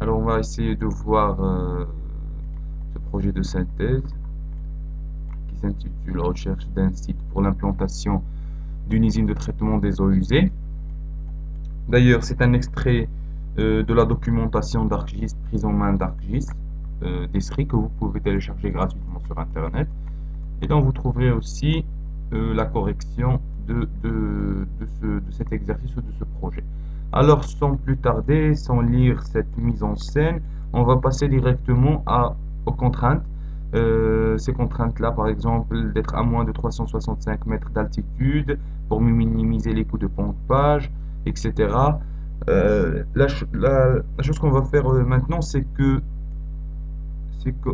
Alors on va essayer de voir ce projet de synthèse qui s'intitule Recherche d'un site pour l'implantation d'une usine de traitement des eaux usées. D'ailleurs, c'est un extrait de la documentation d'ArcGIS prise en main d'ArcGIS d'Esri que vous pouvez télécharger gratuitement sur Internet. Et donc vous trouverez aussi la correction de cet exercice ou de ce projet. Alors sans plus tarder, sans lire cette mise en scène, on va passer directement aux contraintes. Ces contraintes-là, par exemple, d'être à moins de 365 mètres d'altitude pour minimiser les coûts de pompage, etc. La chose qu'on va faire maintenant, c'est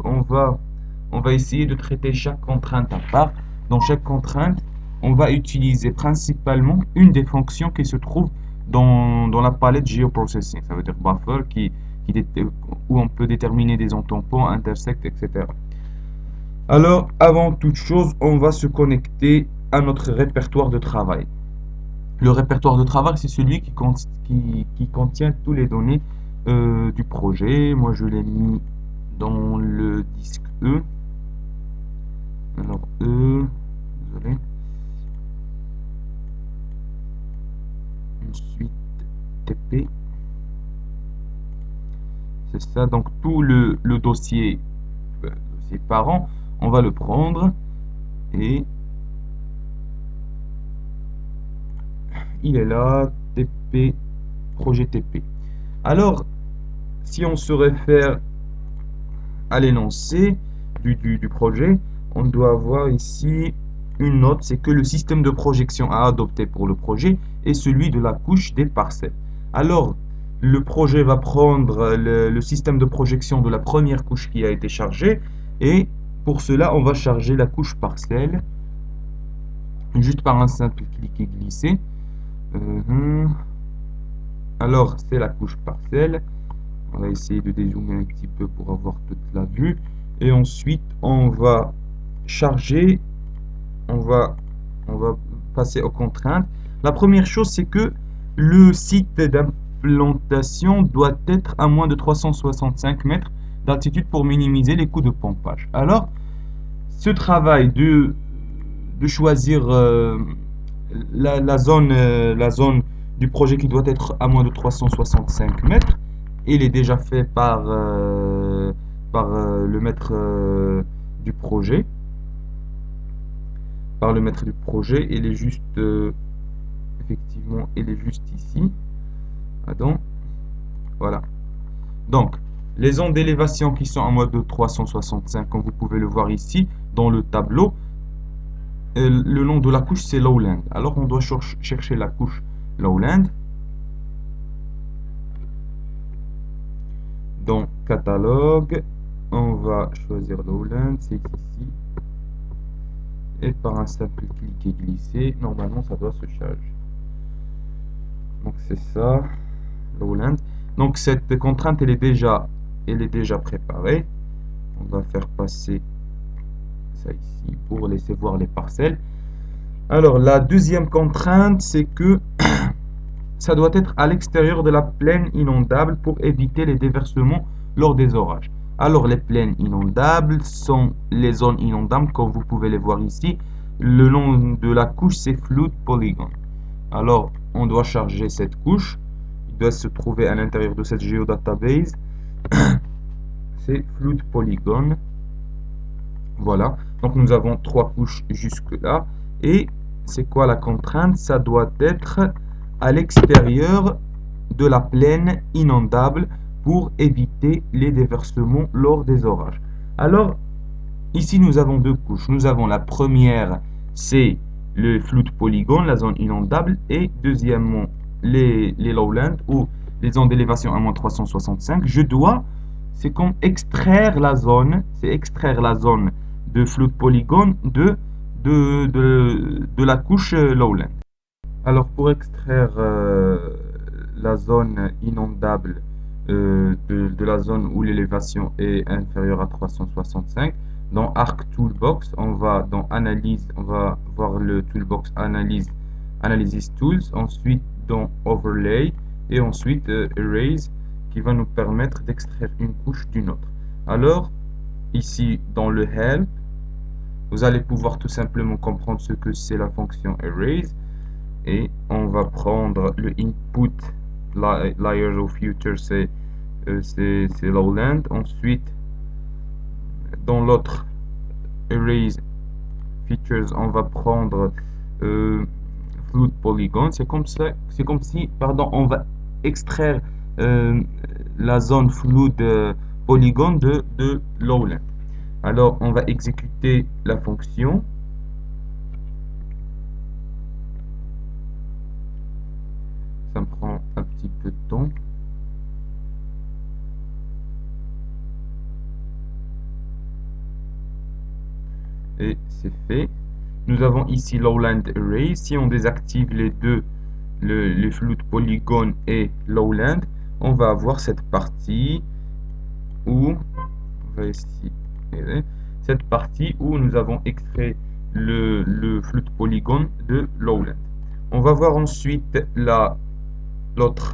on va essayer de traiter chaque contrainte à part. Dans chaque contrainte, on va utiliser principalement une des fonctions qui se trouve dans la palette GeoProcessing. Ça veut dire buffer où on peut déterminer des tampons, intersect, etc. Alors, avant toute chose, on va se connecter à notre répertoire de travail. Le répertoire de travail, c'est celui qui contient toutes les données du projet. Moi, je l'ai mis dans le disque E. Alors, désolé. Ensuite, TP. C'est ça, donc tout le dossier, dossier parent, on va le prendre et il est là, TP, projet TP. Alors, si on se réfère à l'énoncé du projet, on doit avoir ici une note, c'est que le système de projection à adopter pour le projet est celui de la couche des parcelles. Alors, le projet va prendre le système de projection de la première couche qui a été chargée, et pour cela, on va charger la couche parcelle, juste par un simple clic et glisser. Alors, c'est la couche parcelle. On va essayer de dézoomer un petit peu pour avoir toute la vue. Et ensuite, on va charger, on va passer aux contraintes. La première chose, c'est que le site d'implantation doit être à moins de 365 mètres d'altitude pour minimiser les coûts de pompage. Alors, ce travail de choisir la zone du projet qui doit être à moins de 365 mètres, il est déjà fait par le maître du projet. Par le maître du projet, il est juste effectivement, il est juste ici. Attends, voilà. Donc, les zones d'élévation qui sont en mode de 365, comme vous pouvez le voir ici dans le tableau, le nom de la couche c'est lowland. Alors on doit chercher la couche lowland dans catalogue. On va choisir lowland, c'est ici, et par un simple clic et glisser, normalement ça doit se charger. Donc c'est ça, lowland. Donc cette contrainte elle est déjà préparée. On va faire passer ça ici pour laisser voir les parcelles. Alors la deuxième contrainte, c'est que ça doit être à l'extérieur de la plaine inondable pour éviter les déversements lors des orages. Alors les plaines inondables sont les zones inondables, comme vous pouvez les voir ici. Le nom de la couche c'est Flood Polygon. Alors on doit charger cette couche. Il doit se trouver à l'intérieur de cette géodatabase. C'est Flood Polygon. Voilà. Donc nous avons trois couches jusque là. Et c'est quoi la contrainte? Ça doit être à l'extérieur de la plaine inondable pour éviter les déversements lors des orages. Alors, ici nous avons deux couches. Nous avons la première, c'est le flood polygone, la zone inondable, et deuxièmement, les lowlands ou les zones d'élévation à moins 365. C'est comme extraire la zone, de flood polygone de la couche lowland. Alors pour extraire la zone inondable de la zone où l'élévation est inférieure à 365, dans Arc Toolbox, on va dans Analyse, on va voir le Toolbox Analysis Tools, ensuite dans Overlay et ensuite Erase qui va nous permettre d'extraire une couche d'une autre. Alors, ici, dans le help, vous allez pouvoir tout simplement comprendre ce que c'est la fonction erase. Et on va prendre le input layers of future, c'est lowland. Ensuite, dans l'autre erase features, on va prendre flood polygon. C'est comme si, pardon, on va extraire la zone flood polygon de lowland. Alors, on va exécuter la fonction. Ça me prend un petit peu de temps. Et c'est fait. Nous avons ici lowland array. Si on désactive les deux, le flood polygon et lowland, on va avoir cette partie où on va ici, cette partie où nous avons extrait le flood polygon de lowland. On va voir ensuite l'autre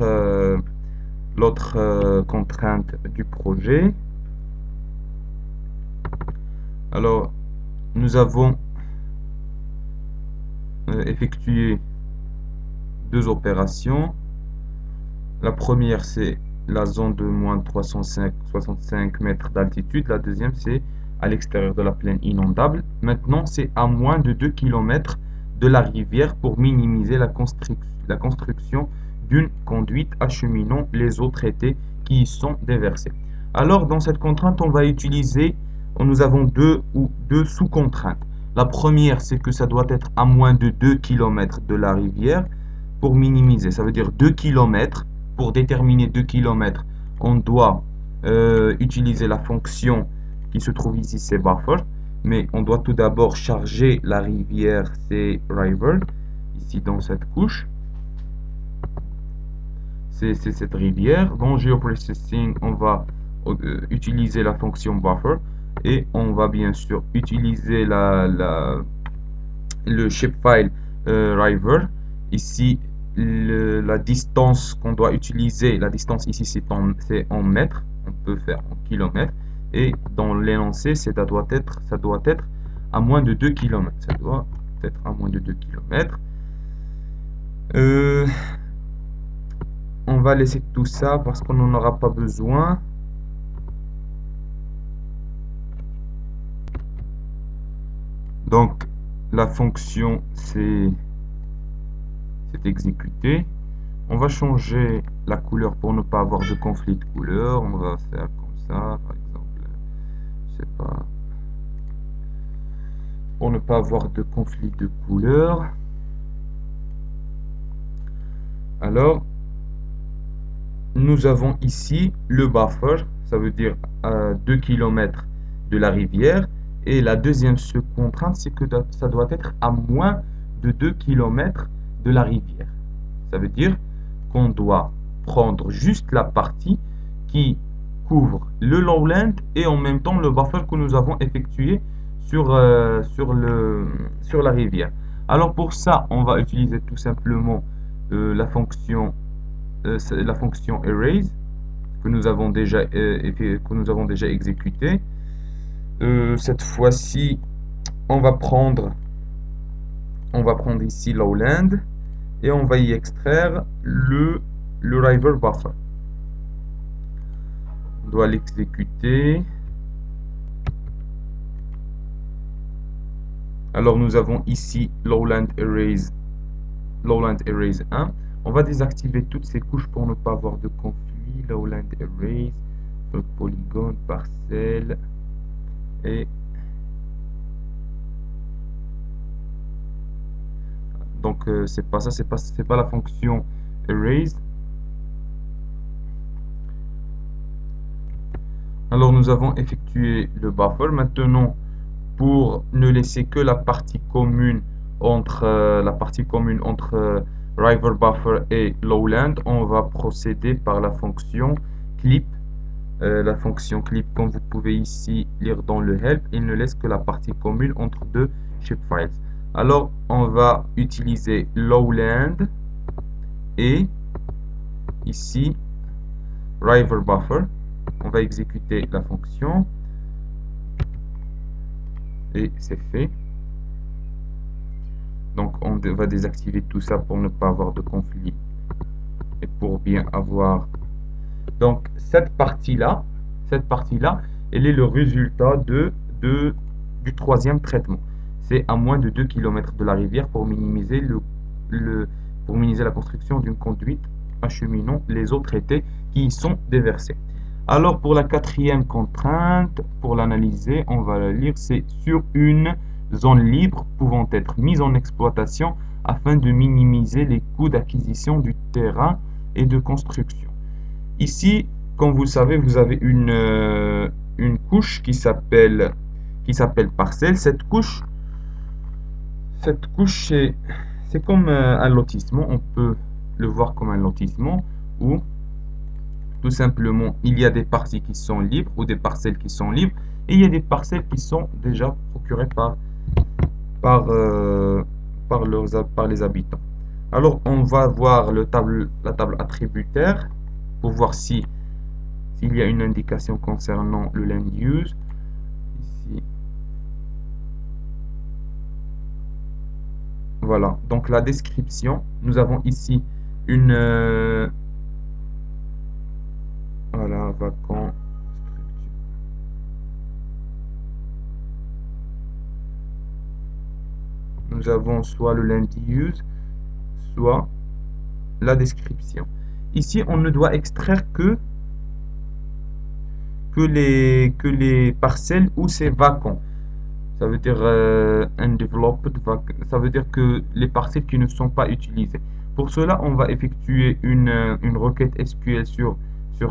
contrainte du projet. Alors, nous avons effectué deux opérations. La première, c'est la zone de moins de 365 mètres d'altitude. La deuxième, c'est à l'extérieur de la plaine inondable. Maintenant, c'est à moins de 2 km de la rivière pour minimiser la construction d'une conduite acheminant les eaux traitées qui y sont déversées. Alors, dans cette contrainte, on va utiliser, nous avons deux sous-contraintes. La première, c'est que ça doit être à moins de 2 km de la rivière pour minimiser. Ça veut dire 2 km. Pour déterminer 2 km, on doit utiliser la fonction qui se trouve ici, c'est buffer. Mais on doit tout d'abord charger la rivière, c'est river, ici dans cette couche. C'est cette rivière. Dans GeoProcessing, on va utiliser la fonction buffer. Et on va bien sûr utiliser le shapefile river. Ici, la distance qu'on doit utiliser, la distance ici c'est en mètres, on peut faire en kilomètres. Et dans l'énoncé, ça doit être à moins de 2 km. Ça doit être à moins de 2 km. On va laisser tout ça parce qu'on n'en aura pas besoin. Donc, la fonction, c'est exécutée. On va changer la couleur pour ne pas avoir de conflit de couleur. On va faire comme ça, par exemple. Je sais pas. Pour ne pas avoir de conflit de couleur. Alors, nous avons ici le buffer. Ça veut dire 2 km de la rivière. Et la deuxième contrainte, c'est que ça doit être à moins de 2 km de la rivière. Ça veut dire qu'on doit prendre juste la partie qui couvre le lowland et en même temps le buffer que nous avons effectué sur la rivière. Alors pour ça, on va utiliser tout simplement la fonction erase que nous avons déjà exécutée. Cette fois-ci, on va prendre ici lowland et on va y extraire le river buffer. On doit l'exécuter. Alors nous avons ici lowland erase 1. On va désactiver toutes ces couches pour ne pas avoir de conflit. Lowland erase, polygone, parcelle et donc c'est pas ça, c'est pas la fonction erase. Alors nous avons effectué le buffer. Maintenant, pour ne laisser que la partie commune entre river buffer et lowland, on va procéder par la fonction clip. La fonction clip, comme vous pouvez ici lire dans le help, il ne laisse que la partie commune entre deux shapefiles. Alors on va utiliser lowland et ici river buffer. On va exécuter la fonction et c'est fait. Donc on va désactiver tout ça pour ne pas avoir de conflit et pour bien avoir. Donc cette partie-là, elle est le résultat du troisième traitement. C'est à moins de 2 km de la rivière pour minimiser la construction d'une conduite acheminant les eaux traitées qui y sont déversées. Alors pour la quatrième contrainte, pour l'analyser, on va la lire, c'est sur une zone libre pouvant être mise en exploitation afin de minimiser les coûts d'acquisition du terrain et de construction. Ici, comme vous le savez, vous avez une couche qui s'appelle parcelle. Cette couche c'est comme un lotissement. On peut le voir comme un lotissement où tout simplement il y a des parties qui sont libres ou des parcelles qui sont libres et il y a des parcelles qui sont déjà procurées par les habitants. Alors on va voir la table attributaire pour voir s'il y a une indication concernant le land use. Ici. Voilà, donc la description, nous avons ici une voilà, vacant, structure. Nous avons soit le land use, soit la description. Ici, on ne doit extraire que les parcelles où c'est vacant. Ça veut dire undeveloped, ça veut dire que les parcelles qui ne sont pas utilisées. Pour cela, on va effectuer une requête SQL sur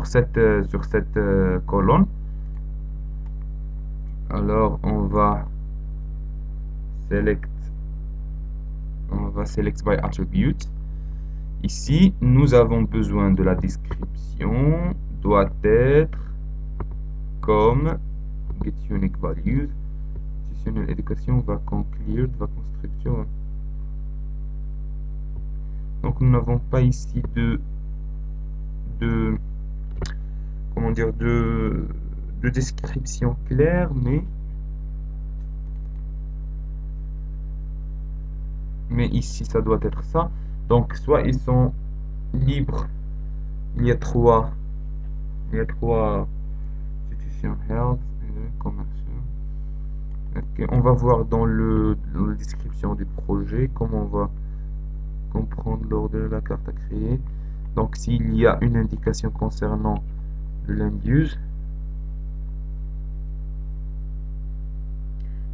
cette colonne. Alors, on va select by attribute. Ici, nous avons besoin de la description, doit être comme get unique values. Éducation va conclure, va construction. Donc nous n'avons pas ici comment dire de description claire, mais ici ça doit être ça. Donc soit ils sont libres, il y a trois institutions health, commercial. Okay, on va voir dans la description du projet comment on va comprendre l'ordre de la carte à créer. Donc s'il y a une indication concernant le land use,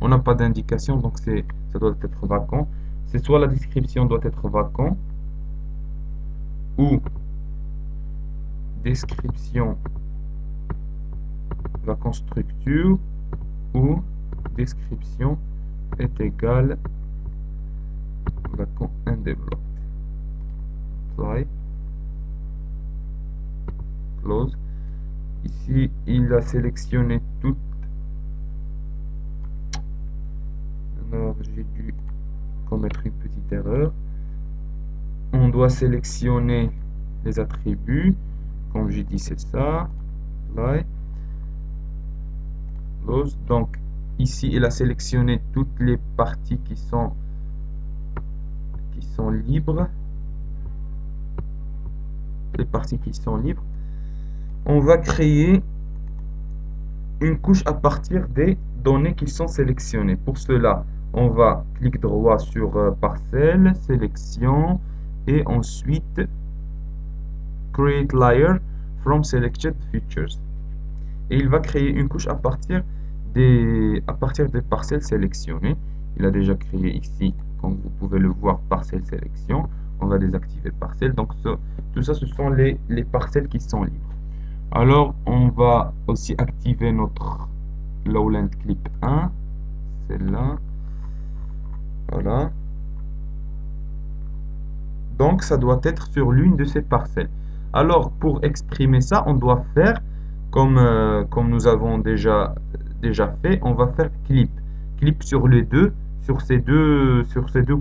on n'a pas d'indication, donc ça doit être vacant. C'est soit la description doit être vacant ou description vacant structure ou description est égale vacant undeveloped. Apply. Close. Ici, il a sélectionné toutes. Alors, j'ai dû commettre une petite erreur. On doit sélectionner les attributs. Comme j'ai dit, c'est ça. Apply. Close. Donc, ici, il a sélectionné toutes les parties qui sont libres. Les parties qui sont libres. On va créer une couche à partir des données qui sont sélectionnées. Pour cela, on va cliquer droit sur parcelle, sélection et ensuite create layer from selected features. Et il va créer une couche à partir des parcelles sélectionnées. Il a déjà créé ici, comme vous pouvez le voir, parcelle sélection. On va désactiver parcelle. Donc tout ça, ce sont les parcelles qui sont libres. Alors, on va aussi activer notre Lowland Clip 1. Celle-là. Voilà. Donc, ça doit être sur l'une de ces parcelles. Alors, pour exprimer ça, on doit faire comme nous avons déjà fait. On va faire clip. Clip sur les deux, sur ces deux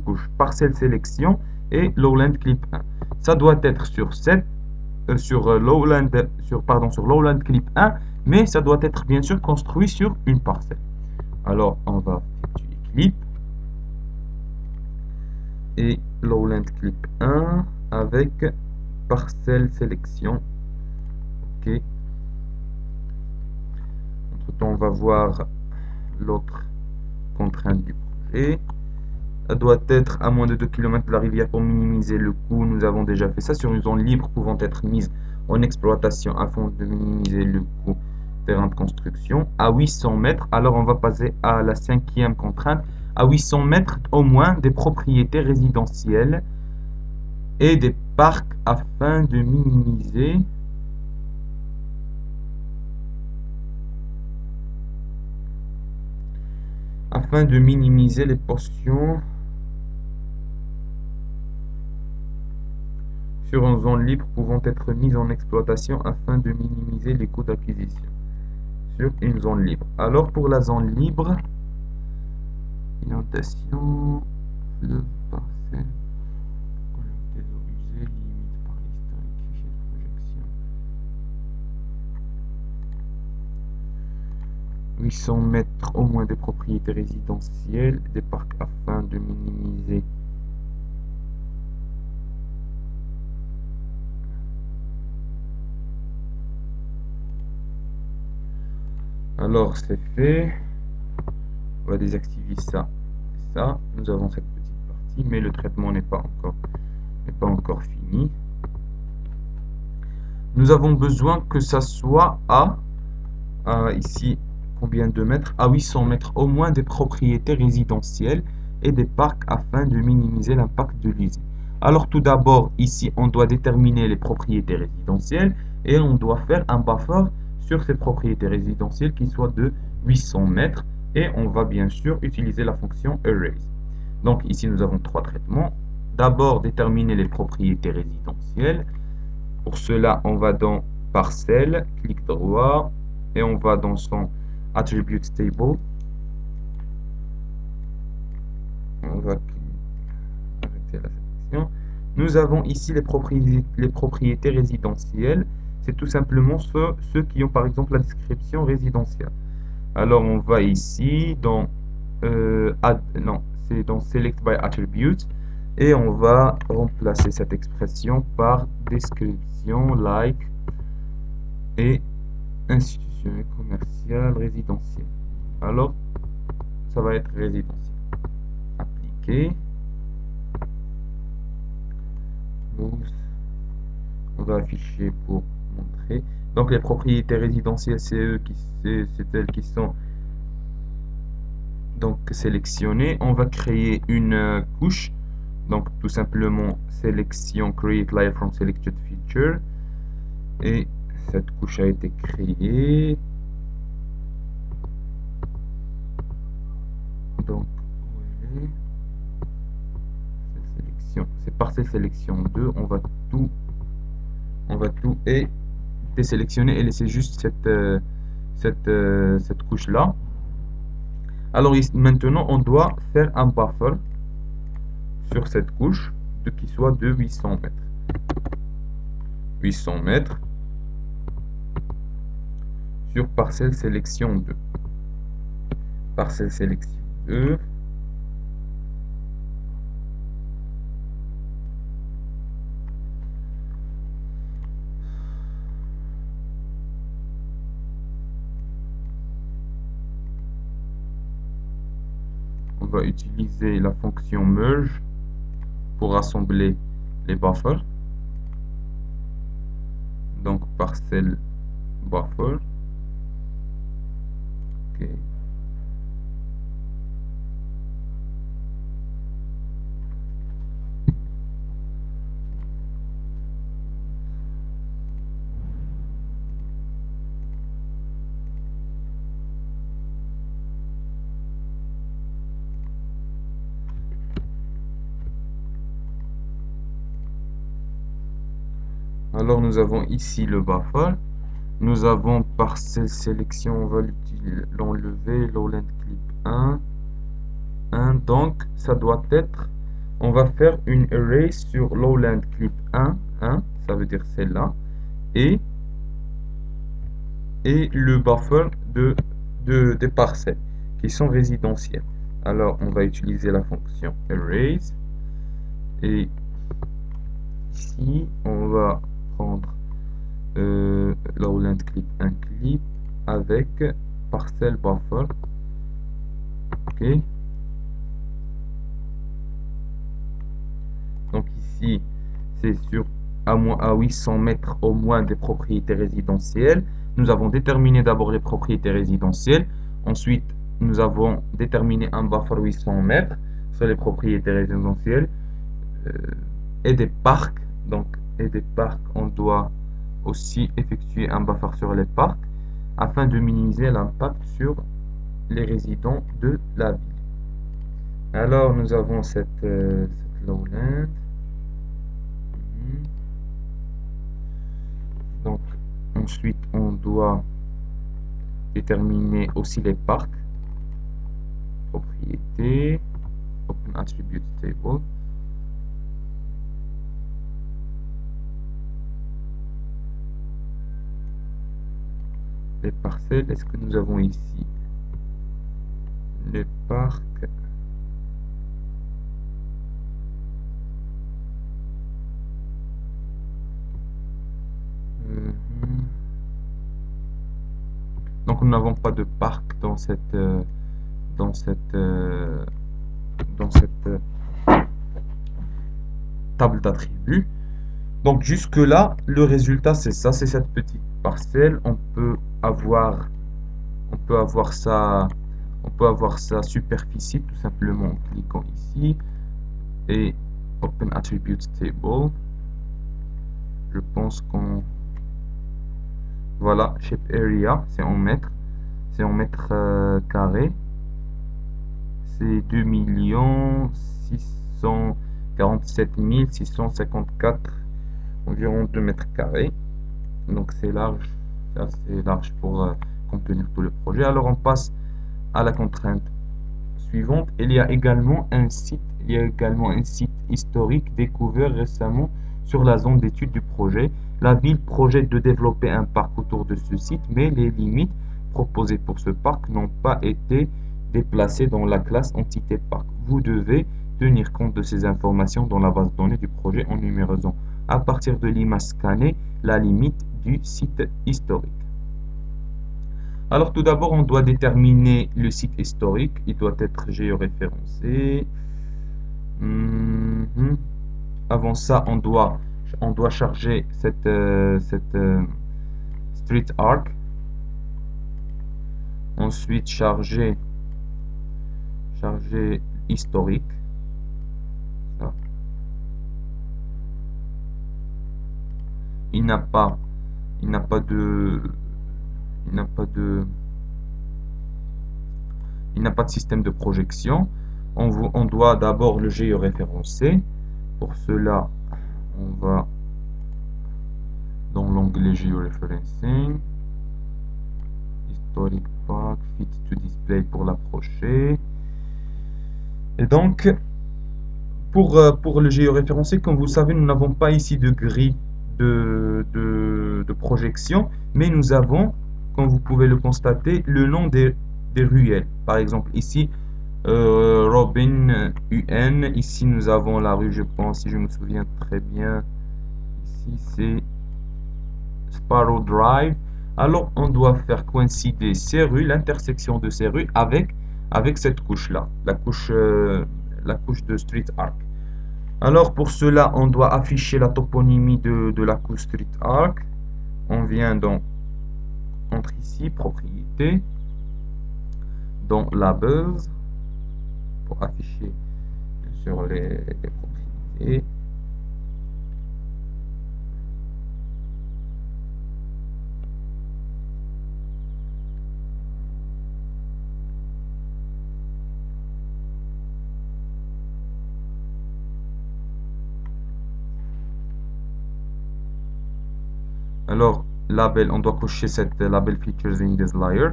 couches. Parcelle sélection et Lowland Clip 1. Ça doit être sur cette sur Lowland Clip 1, mais ça doit être bien sûr construit sur une parcelle. Alors on va effectuer clip et Lowland Clip 1 avec parcelle sélection. Ok. Entre temps on va voir l'autre contrainte du projet. Ça doit être à moins de 2 km de la rivière pour minimiser le coût. Nous avons déjà fait ça sur une zone libre pouvant être mise en exploitation afin de minimiser le coût terrain de construction. À 800 mètres, alors on va passer à la 5e contrainte. À 800 mètres au moins des propriétés résidentielles et des parcs afin de minimiser les portions sur une zone libre pouvant être mise en exploitation afin de minimiser les coûts d'acquisition sur une zone libre. Alors pour la zone libre, orientation, fleuve, parcelle, collecte des eaux usées, limite par l'historique, fichier de projection. 800 mètres au moins des propriétés résidentielles, des parcs afin de minimiser alors c'est fait. On va désactiver ça et ça. Nous avons cette petite partie, mais le traitement n'est pas encore fini. Nous avons besoin que ça soit à ici combien de mètres? À 800 mètres au moins des propriétés résidentielles et des parcs afin de minimiser l'impact de l'usine. Alors tout d'abord ici on doit déterminer les propriétés résidentielles et on doit faire un buffer sur ces propriétés résidentielles qui soit de 800 mètres et on va bien sûr utiliser la fonction erase. Donc ici nous avons trois traitements. D'abord déterminer les propriétés résidentielles. Pour cela on va dans parcelle, clic droit et on va dans son attribute table. On va arrêter la sélection. Nous avons ici les propriétés résidentielles. C'est tout simplement ceux qui ont par exemple la description résidentielle. Alors on va ici dans c'est dans Select by Attributes et on va remplacer cette expression par description like et institutionnel, commercial, résidentiel. Alors ça va être résidentiel. Appliquer. On va afficher pour montrer. Donc les propriétés résidentielles, c'est elles qui sont donc sélectionnées. On va créer une couche. Donc tout simplement sélection create layer from selected feature. Et cette couche a été créée. Donc où elle est? Cette sélection, c'est parcelle sélection 2. On va tout et désélectionner et laisser juste cette couche là. Alors maintenant on doit faire un buffer sur cette couche qui soit de 800 mètres. 800 mètres sur parcelle sélection 2. Parcelle sélection 2. On va utiliser la fonction merge pour rassembler les buffers. Donc parcelle buffer. Ok. Alors nous avons ici le buffer. Nous avons parcelle sélection, on va l'enlever, Lowland Clip 1. Donc ça doit être, on va faire une array sur Lowland Clip 1, ça veut dire celle-là. et, et le buffer des parcelles qui sont résidentielles. Alors, on va utiliser la fonction erase. Et ici, on va prendre lowland clip un clip avec parcelle buffer. Ok. Donc ici, c'est sur à 800 mètres au moins des propriétés résidentielles. Nous avons déterminé d'abord les propriétés résidentielles. Ensuite, nous avons déterminé un buffer 800 mètres sur les propriétés résidentielles et des parcs. Donc, et des parcs, on doit aussi effectuer un buffer sur les parcs afin de minimiser l'impact sur les résidents de la ville. Alors, nous avons cette lowland. Donc, ensuite, on doit déterminer aussi les parcs. Propriété, Open Attribute Table. Les parcelles, est-ce que nous avons ici les parcs? Donc nous n'avons pas de parc dans cette table d'attributs. Donc jusque là, le résultat c'est ça, c'est cette petite parcelle. On peut avoir sa superficie tout simplement en cliquant ici et Open Attribute Table. Je pense qu'on voilà, Shape Area, c'est en mètres carrés. C'est 2 647 654 environ 2 mètres carrés. Donc c'est large, c'est assez large pour contenir tout le projet. Alors on passe à la contrainte suivante. Il y a également un site historique découvert récemment sur la zone d'étude du projet. La ville projette de développer un parc autour de ce site, mais les limites proposées pour ce parc n'ont pas été déplacées dans la classe entité parc. Vous devez tenir compte de ces informations dans la base de données du projet en numérosant à partir de l'image scannée la limite du site historique. Alors tout d'abord, on doit déterminer le site historique. Il doit être géoréférencé. Avant ça, on doit charger cette street arc. Ensuite, charger historique. Ça. Il n'a pas de système de projection. On doit d'abord le géoréférencer. Pour cela, on va dans l'onglet Georeferencing, Historic Park, Fit to Display pour l'approcher. Et donc, pour le géoréférencer, comme vous savez, nous n'avons pas ici de grille de projection, mais nous avons, comme vous pouvez le constater, le nom des ruelles. Par exemple, ici, Robin UN. Ici, nous avons la rue, je pense, si je me souviens très bien. Ici, c'est Sparrow Drive. Alors, on doit faire coïncider ces rues, l'intersection de ces rues, avec cette couche-là, la couche de Street Arc. Alors, pour cela, on doit afficher la toponymie de la couche Street Arc. On vient donc entre ici, propriété, dans Labels, pour afficher sur les propriétés. Alors, label, on doit cocher cette label features in this layer.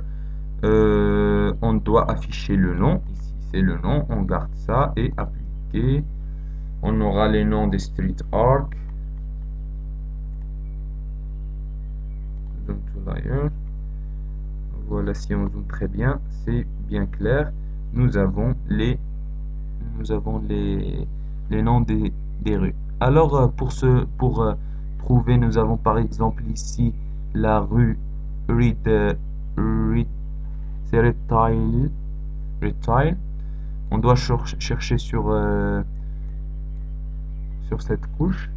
On doit afficher le nom. Ici, c'est le nom. On garde ça et appliquer. On aura les noms des street arc. Zoom to layer. Voilà, si on zoome très bien, c'est bien clair. Nous avons les noms des rues. Alors, pour prouver, nous avons par exemple ici la rue c'est Retile. On doit chercher sur cette couche.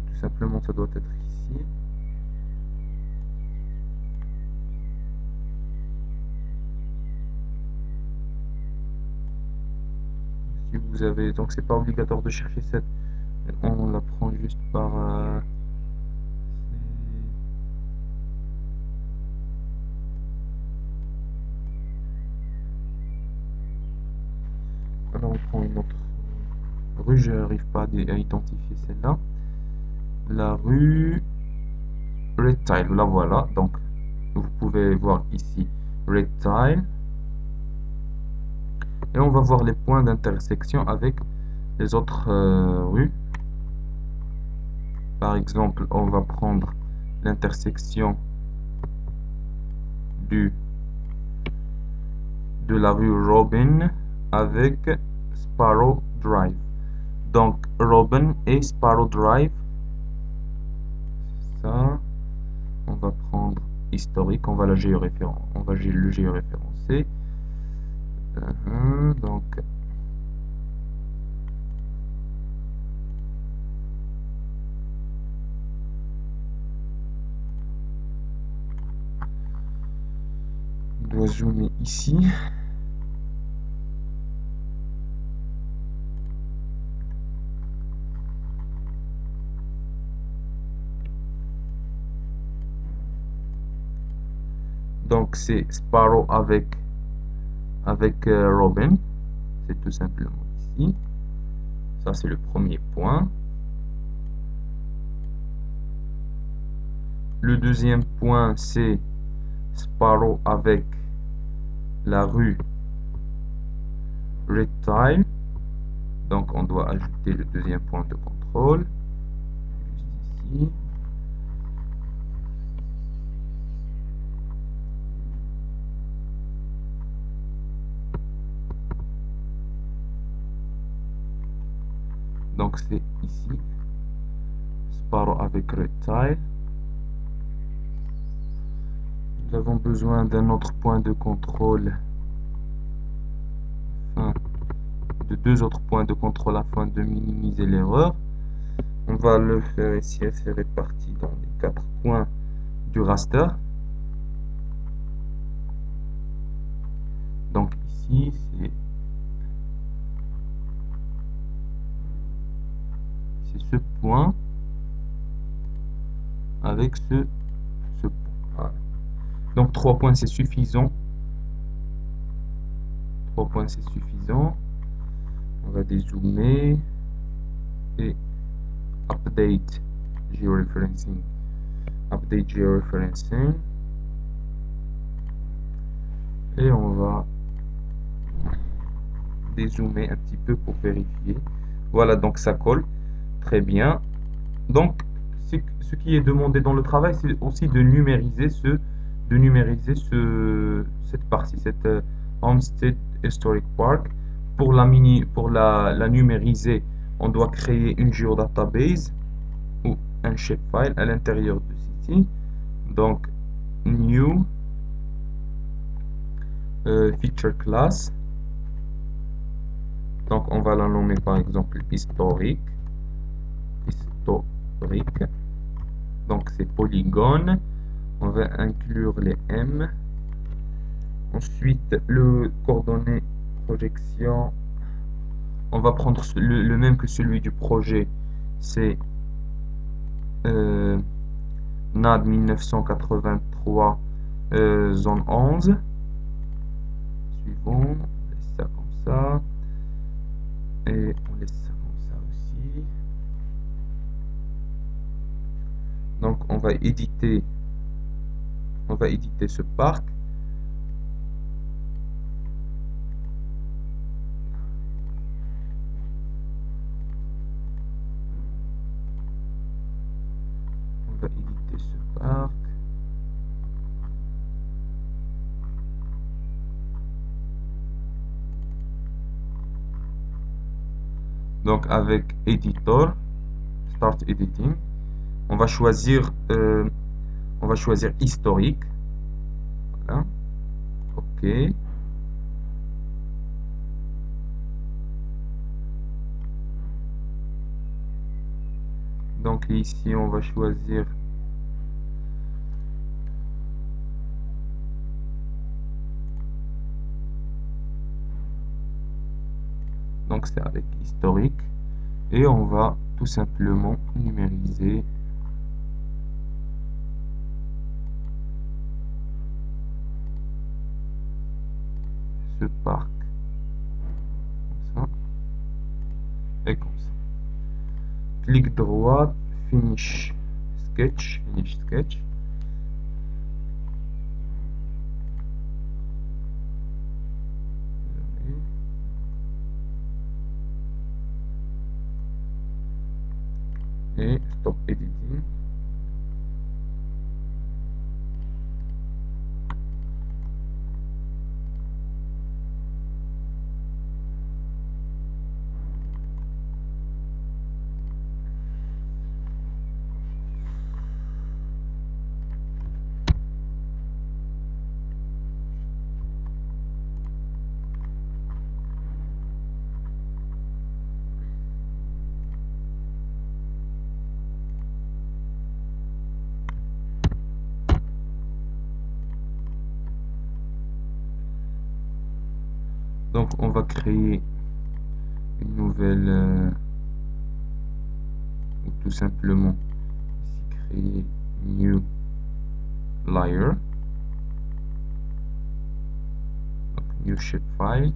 Tout simplement, ça doit être ici. Si vous avez, donc c'est pas obligatoire de chercher cette, on la prend juste par alors on prend une autre rue, je n'arrive pas à identifier celle-là. La rue Red Tile, la voilà. Donc vous pouvez voir ici Red Tile. Et on va voir les points d'intersection avec les autres rues. Par exemple, on va prendre l'intersection de la rue Robin avec Sparrow Drive. Donc Robin et Sparrow Drive, ça, on va prendre historique, on va le géoréférencer. Donc on doit zoomer ici. Donc c'est Sparrow avec Robin, c'est tout simplement ici. Ça c'est le premier point. Le deuxième point c'est Sparrow avec la rue Red Tile. Donc on doit ajouter le deuxième point de contrôle. Juste ici. Donc c'est ici. Sparrow avec Red Tile. Nous avons besoin d'un autre point de contrôle. Enfin, de deux autres points de contrôle afin de minimiser l'erreur. On va le faire ici, c'est réparti dans les 4 points du raster. Donc ici, c'est ce point avec ce point. Voilà. Donc 3 points c'est suffisant. 3 points c'est suffisant. On va dézoomer et update georeferencing. Update georeferencing. Et on va dézoomer un petit peu pour vérifier. Voilà, donc ça colle très bien. Donc ce qui est demandé dans le travail, c'est aussi de numériser cette partie, cette Homestead Historic Park. Pour la numériser, on doit créer une geodatabase ou un shapefile à l'intérieur de City. Donc new feature class. Donc on va la nommer par exemple historique. Donc c'est polygone. On va inclure les M. Ensuite le coordonnée projection. On va prendre le même que celui du projet. C'est NAD 1983 zone 11. Suivant. On laisse ça comme ça. Et on laisse ça comme ça aussi. Donc on va éditer ce parc. Spark. Donc avec Editor, Start Editing, on va choisir historique. Voilà. OK. Donc ici on va choisir donc c'est avec historique et on va tout simplement numériser ce parc comme ça et comme ça. Clic droit, finish sketch. Et stop editing. Donc on va créer une nouvelle ou tout simplement ici créer new layer. Donc new shapefile,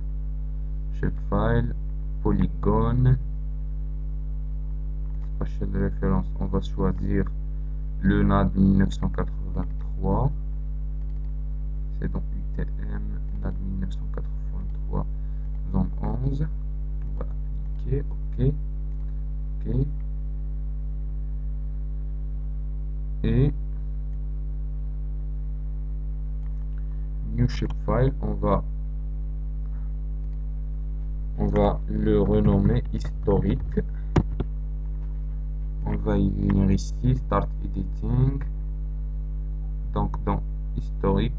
polygone, spatial reference, on va choisir le NAD 1983. C'est donc UTM NAD 1983 zone 11. On va appliquer, OK. Et new shapefile, on va le renommer historique. On va y venir ici, start editing. Donc dans historique,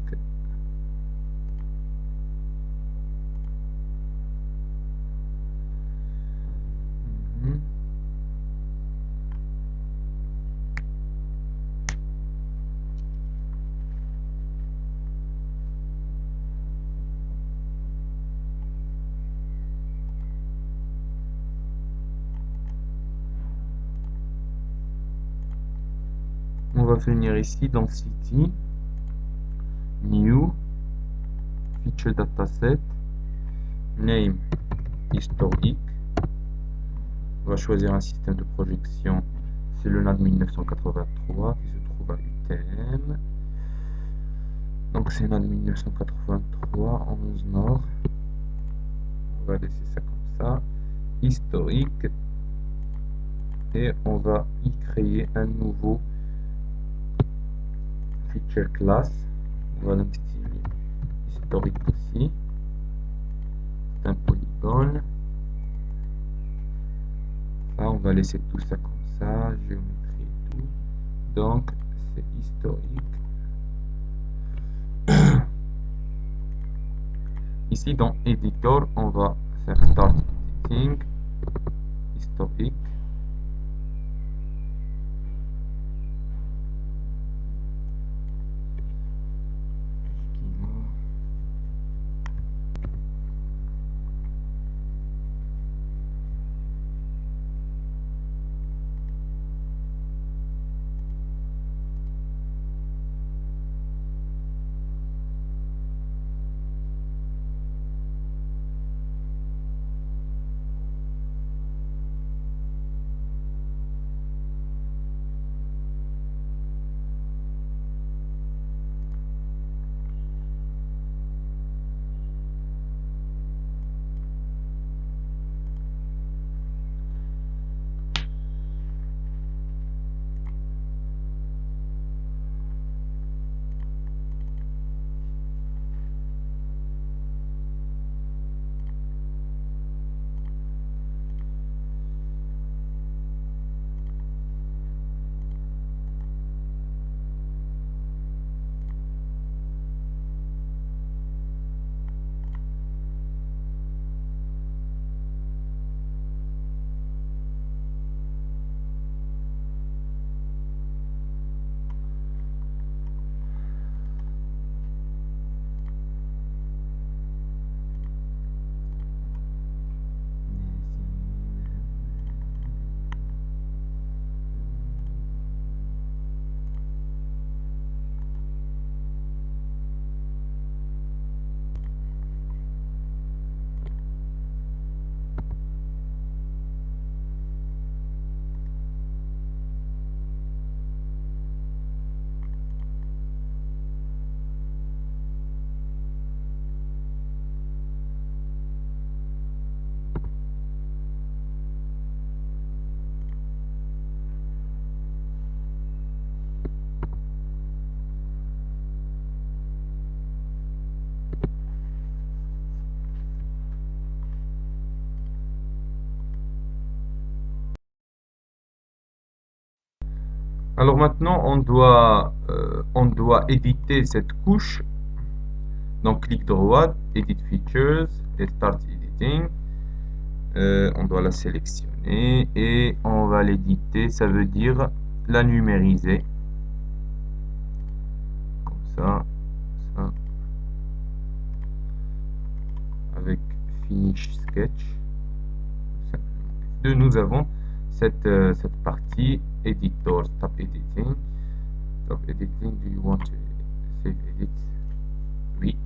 on va venir ici dans City, New, Feature Dataset, Name, Historique. On va choisir un système de projection, c'est le NAD 1983 qui se trouve à UTM. Donc c'est NAD 1983, 11 Nord. On va laisser ça comme ça. Historique. Et on va y créer un nouveau feature class. On va l'intituler historique aussi. C'est un polygone. Là, on va laisser tout ça comme ça, géométrie et tout. Donc, c'est historique. Ici, dans Editor, on va faire Start Editing, historique. Alors maintenant, on doit éditer cette couche. Donc, clic droit, Edit Features et Start Editing. On doit la sélectionner et on va l'éditer. Ça veut dire la numériser. Comme ça, avec Finish Sketch. Nous avons cette partie Editor, Stop Editing. Stop Editing, do you want to save edit? Oui.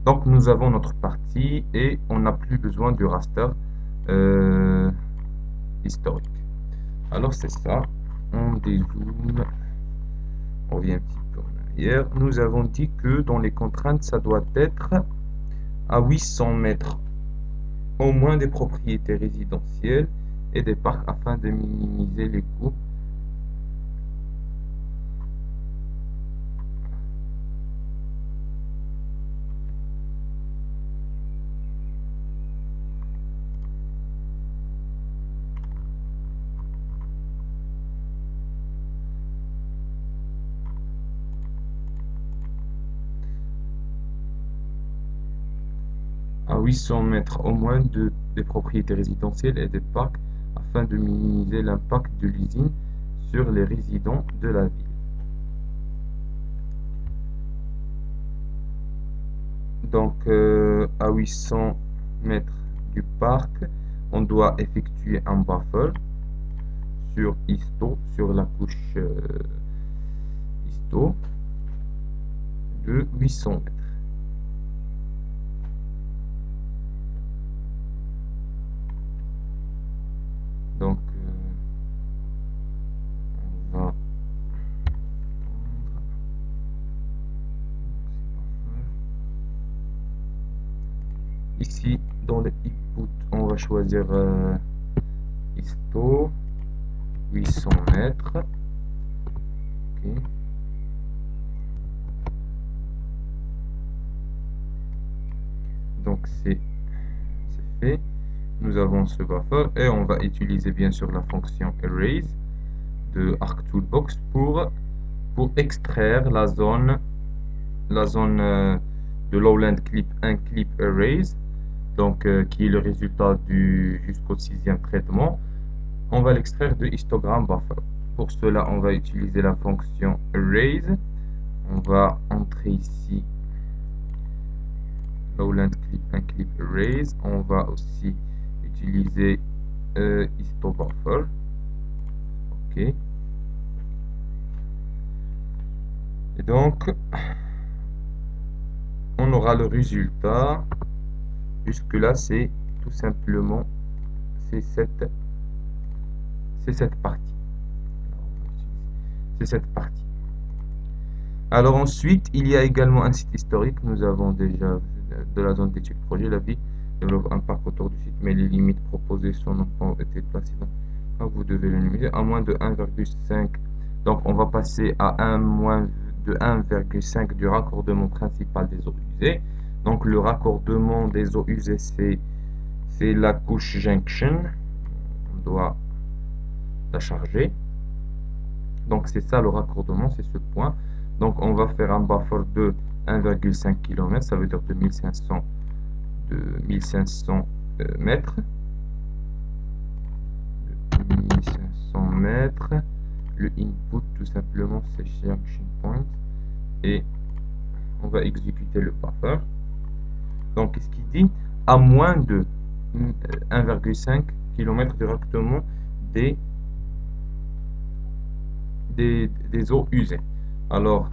Donc nous avons notre partie et on n'a plus besoin du raster historique. Alors c'est ça, on dézoome, on revient un petit peu en arrière. Nous avons dit que dans les contraintes, ça doit être à 800 mètres au moins des propriétés résidentielles et des parcs afin de minimiser les coûts. À 800 mètres au moins des propriétés résidentielles et des parcs afin de minimiser l'impact de l'usine sur les résidents de la ville. Donc à 800 mètres du parc, on doit effectuer un buffer sur histo, sur la couche histo de 800 mètres. Donc on va ici dans le input, on va choisir histo 800 mètres. Okay. Donc c'est fait. Nous avons ce buffer et on va utiliser bien sûr la fonction erase de ArcToolbox pour extraire la zone de Lowland Clip 1 Clip Erase, donc qui est le résultat jusqu'au 6e traitement. On va l'extraire de histogram buffer. Pour cela, on va utiliser la fonction erase. On va entrer ici Lowland Clip 1 Clip Erase. On va aussi utiliser histo buffer. Ok. Et donc, on aura le résultat. Jusque là, c'est tout simplement cette partie. C'est cette partie. Alors ensuite, il y a également un site historique. Nous avons déjà de la zone d'étude projet. La vie développe un parc autour du site, mais les limites proposées sont pas été placées. Donc, vous devez le limiter à moins de 1,5. Donc on va passer à moins de 1,5 du raccordement principal des eaux usées. Donc le raccordement des eaux usées, c'est la couche junction. On doit la charger. Donc c'est ça le raccordement, c'est ce point. Donc on va faire un buffer de 1,5 km, ça veut dire de 1500 mètres. 1500 mètres. Le input tout simplement c'est junction point et on va exécuter le buffer. Donc qu'est-ce qu'il dit? À moins de 1,5 km de raccordement des eaux usées. Alors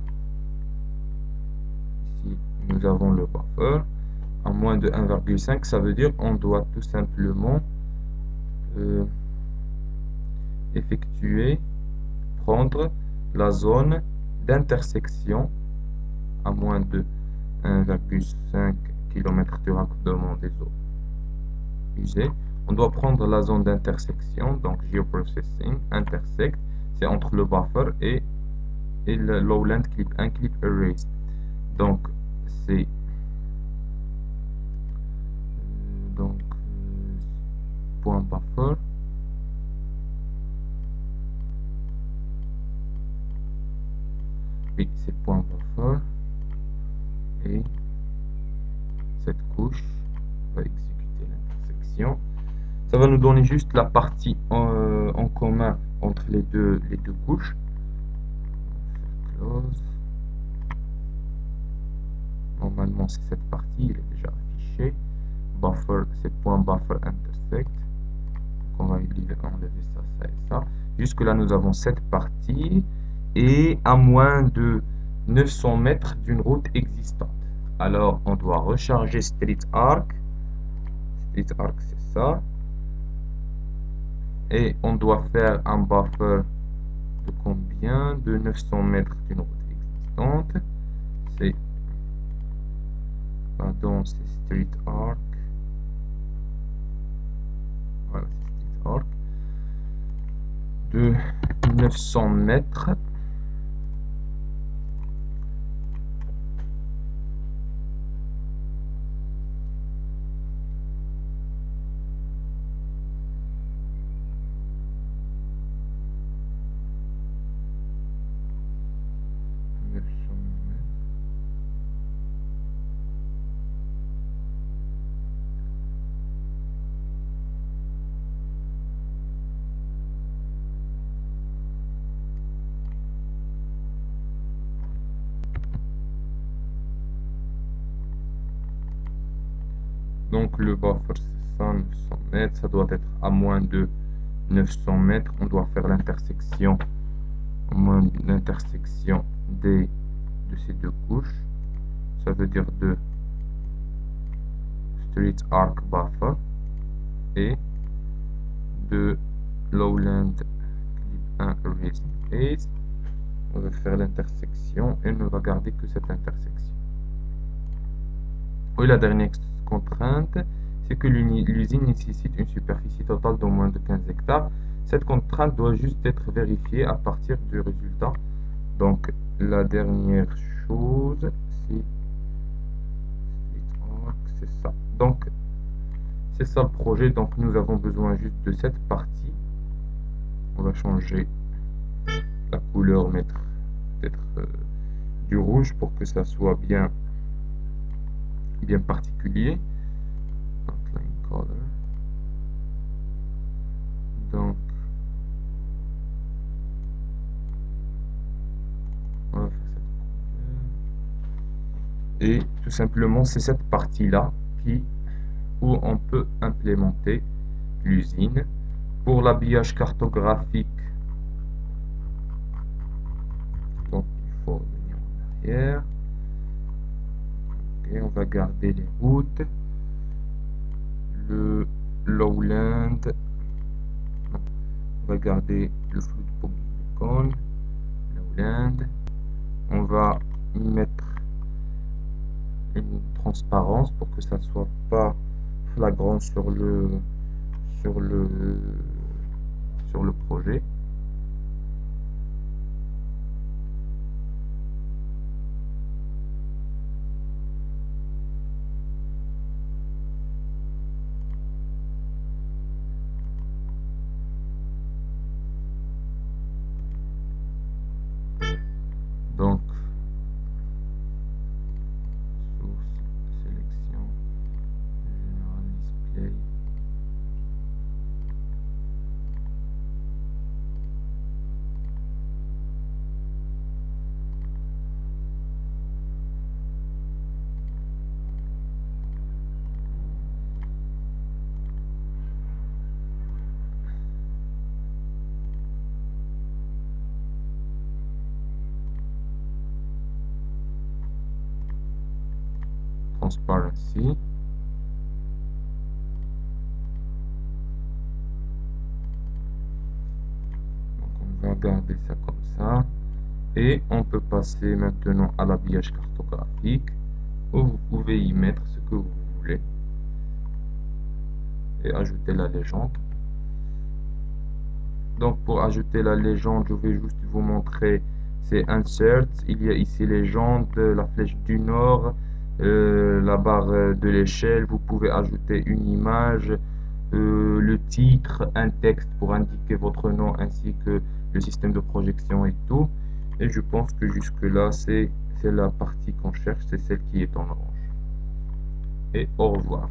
ici nous avons le buffer à moins de 1,5, ça veut dire on doit tout simplement prendre la zone d'intersection à moins de 1,5 km du raccordement des eaux usées. On doit prendre la zone d'intersection, donc geoprocessing, intersect, c'est entre le buffer et le Lowland Clip 1 Clip Erase. Donc c'est point buffer oui, c'est point buffer. Et cette couche va exécuter l'intersection. Ça va nous donner juste la partie en commun entre les deux couches. Close. Normalement, c'est cette partie, il est déjà affiché. Buffer, c'est point buffer intersect. Donc on va enlever ça, ça et ça. Jusque là, nous avons cette partie et à moins de 900 mètres d'une route existante. Alors, on doit recharger Street Arc. Street Arc, c'est ça. Et on doit faire un buffer de combien? De 900 mètres d'une route existante. C'est, pardon, c'est Street Arc. Voilà, c'est Street Arc. De 900 mètres. Donc le buffer c'est ça, 900 mètres, ça doit être à moins de 900 mètres. On doit faire l'intersection, au moins l'intersection de ces deux couches. Ça veut dire de Street Arc Buffer et de Lowland Clip 1 Erasing Base. On va faire l'intersection et on ne va garder que cette intersection. Et la dernière contrainte, c'est que l'usine nécessite une superficie totale d'au moins de 15 hectares. Cette contrainte doit juste être vérifiée à partir du résultat. Donc, la dernière chose, c'est ça. Donc, c'est ça le projet. Donc, nous avons besoin juste de cette partie. On va changer la couleur, mettre peut-être du rouge pour que ça soit bien particulier. Outline color. Donc, on va faire cette couleur. Et tout simplement, c'est cette partie-là où on peut implémenter l'usine. Pour l'habillage cartographique, donc il faut revenir en arrière. Et on va garder les routes, le lowland, on va garder le flou de polygone, lowland, on va y mettre une transparence pour que ça ne soit pas flagrant sur le projet. Donc, source, sélection, général display. Transparency. Donc on va garder ça comme ça. Et on peut passer maintenant à l'habillage cartographique où vous pouvez y mettre ce que vous voulez et ajouter la légende. Donc pour ajouter la légende, je vais juste vous montrer, c'est Insert, il y a ici légende, la flèche du nord, la barre de l'échelle, vous pouvez ajouter une image, le titre, un texte pour indiquer votre nom ainsi que le système de projection et tout. Et je pense que jusque là, c'est la partie qu'on cherche, c'est celle qui est en orange. Et au revoir.